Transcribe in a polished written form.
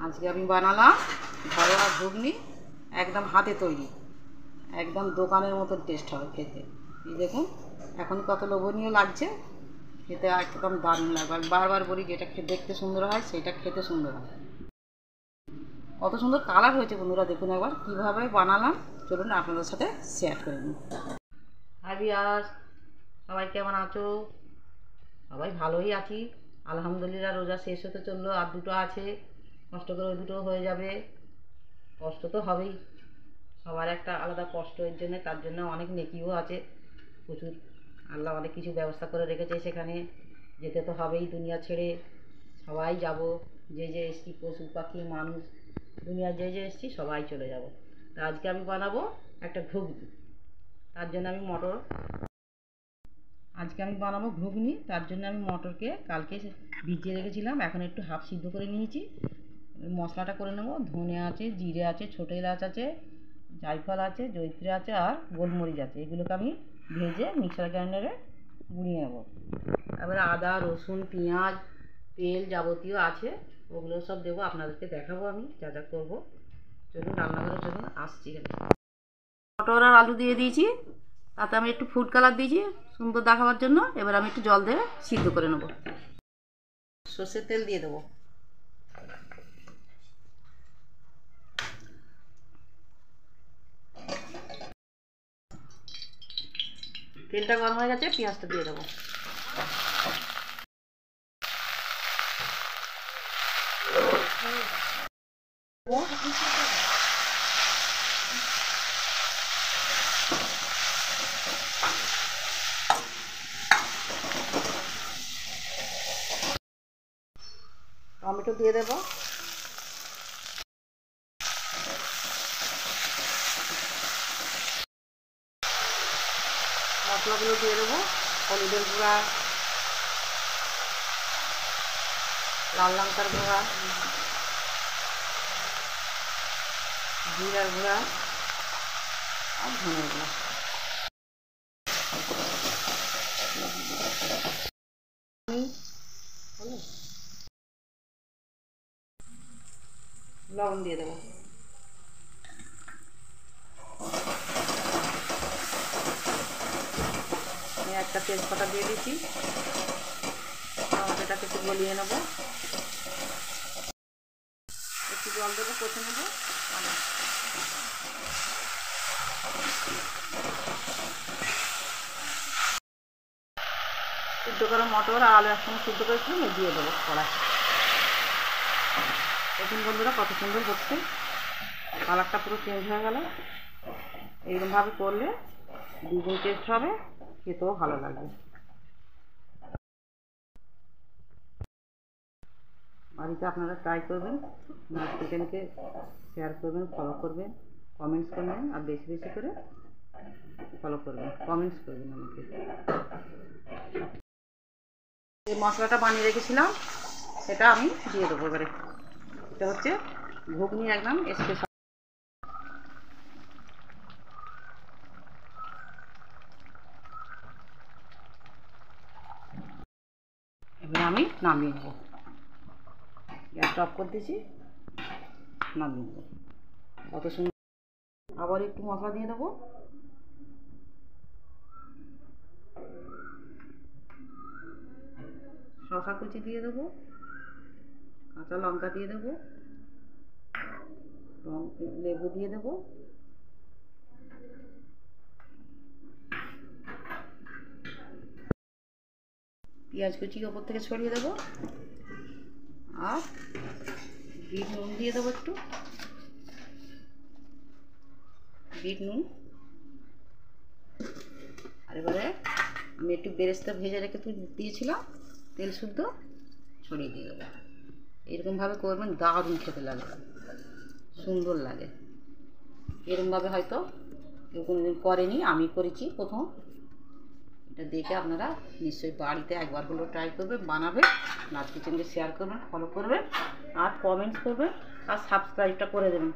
আজকে আমি বানালাম ঘরোয়া ঘুগনি, একদম হাতে তৈরি, একদম দোকানের মতো টেস্ট হবে খেতে। এই দেখুন এখন কত লোভনীয় লাগছে, খেতে একদম দারুণ লাগবে। আমি বারবার বলি যেটা দেখতে সুন্দর হয় সেটা খেতে সুন্দর হয়। কত সুন্দর কালার হয়েছে বন্ধুরা, দেখুন একবার কীভাবে বানালাম। চলুন আপনাদের সাথে শেয়ার করে নিই। হাই বিয়াস, সবাই কেমন আছো? সবাই ভালোই আছি আলহামদুলিল্লাহ। রোজা শেষ হতে চললো, আর দুটো আছে, কষ্ট করে ওই দুটো হয়ে যাবে। কষ্ট তো হবেই, সবার একটা আলাদা কষ্ট, এর জন্য তার জন্য অনেক নেকিও আছে প্রচুর। আল্লাহ অনেক কিছু ব্যবস্থা করে রেখেছে, সেখানে যেতে তো হবেই। দুনিয়া ছেড়ে সবাই যাব, যে যে এসছি, পশু পাখি মানুষ, দুনিয়া যে যে এসছি সবাই চলে যাব। তা আজকে আমি বানাবো একটা ঘুগনি, তার জন্য আমি ঘুগনি, তার জন্য আমি মটরকে কালকে ভিজিয়ে রেখেছিলাম, এখন একটু হাফ সিদ্ধ করে নিয়েছি। মশলাটা করে নেব। ধনে আছে, জিরে আছে, ছোটো এলাচ আছে, জায়ফল আছে, জয়িত্রী আছে, আর গোলমরিচ আছে। এগুলোকে আমি ভেজে মিক্সার গ্রাইন্ডারে গুঁড়িয়ে নেব। তারপরে আদা, রসুন, পেঁয়াজ, তেল যাবতীয় আছে, ওগুলো সব দেবো, আপনাদেরকে দেখাবো আমি যা যা করবো। চলুন রান্নাঘরে, চলুন আসছি। মটর আর আলু দিয়ে দিয়েছি, তাতে আমি একটু ফুড কালার দিয়েছি সুন্দর দেখাবার জন্য। এবার আমি একটু জল দিয়ে সিদ্ধ করে নেব। সর্ষের তেল দিয়ে দেবো। তেলটা গরম হয়ে গেছে, পেঁয়াজটা দিয়ে দেবো। টমেটো দিয়ে দেবো। মশলাগুলো দিয়ে দেবো। হলুদের গুঁড়া, লাল লঙ্কার গুঁড়া, জিরার গুঁড়া আর ধনের গুঁড়া। লবণ দিয়ে দেবো। আমি একটা তেজপাতা দিয়ে দিচ্ছি। টমেটোটাকে একটু গলিয়ে নেবো, একটু জল দেবো, কষে নেবো। সিদ্ধ করা মটর আর আলু একসঙ্গে সিদ্ধ করেছিলাম, দিয়ে দেবো কড়াই। দেখুন বন্ধুরা কত সুন্দর হচ্ছে, কালারটা পুরো চেঞ্জ হয়ে গেল। এইরকমভাবে করলে দ্বিগুণ টেস্ট হবে, খেতেও ভালো লাগবে। বাড়িতে আপনারা ট্রাই করবেন, চিকেনকে শেয়ার করবেন, ফলো করবেন, কমেন্টস করবেন, আর বেশি বেশি করে ফলো করবেন, কমেন্টস করবেন আমাকে। এই মশলাটা বানিয়ে রেখেছিলাম সেটা আমি দিয়ে দেবো এবারে। এটা হচ্ছে ঘুগনি একদম স্পেশাল। এবার আমি নামিয়ে নেবো, গ্যাসটা অফ করে দিয়েছি, নামিয়ে নেবো। কত সুন্দর। আবার একটু মশলা দিয়ে দেবো। শসা কুচি দিয়ে দেবো, কাঁচা লঙ্কা দিয়ে দেবো, লেবু দিয়ে দেবো, পেঁয়াজ কুচি ওপর থেকে ছড়িয়ে দেবো, আর বিট নুন দিয়ে দেবো, একটু বিট নুন। আর এবারে আমি একটু বেরেস্তা ভেজে রেখে দিয়েছিলাম, তেল শুদ্ধ, ছড়িয়ে দিয়ে দেবো। এরকমভাবে করবেন, দারুণ খেতে লাগবে, সুন্দর লাগে। এরকমভাবে হয়তো কেউ কোনোদিন করেনি, আমি করেছি প্রথম। এটা দেখে আপনারা নিশ্চয়ই বাড়িতে একবার হলেও ট্রাই করবেন, বানাবেন, নাচ কিচেনকে শেয়ার করবেন, ফলো করবেন, আর কমেন্টস করবেন, আর সাবস্ক্রাইবটা করে দেবেন।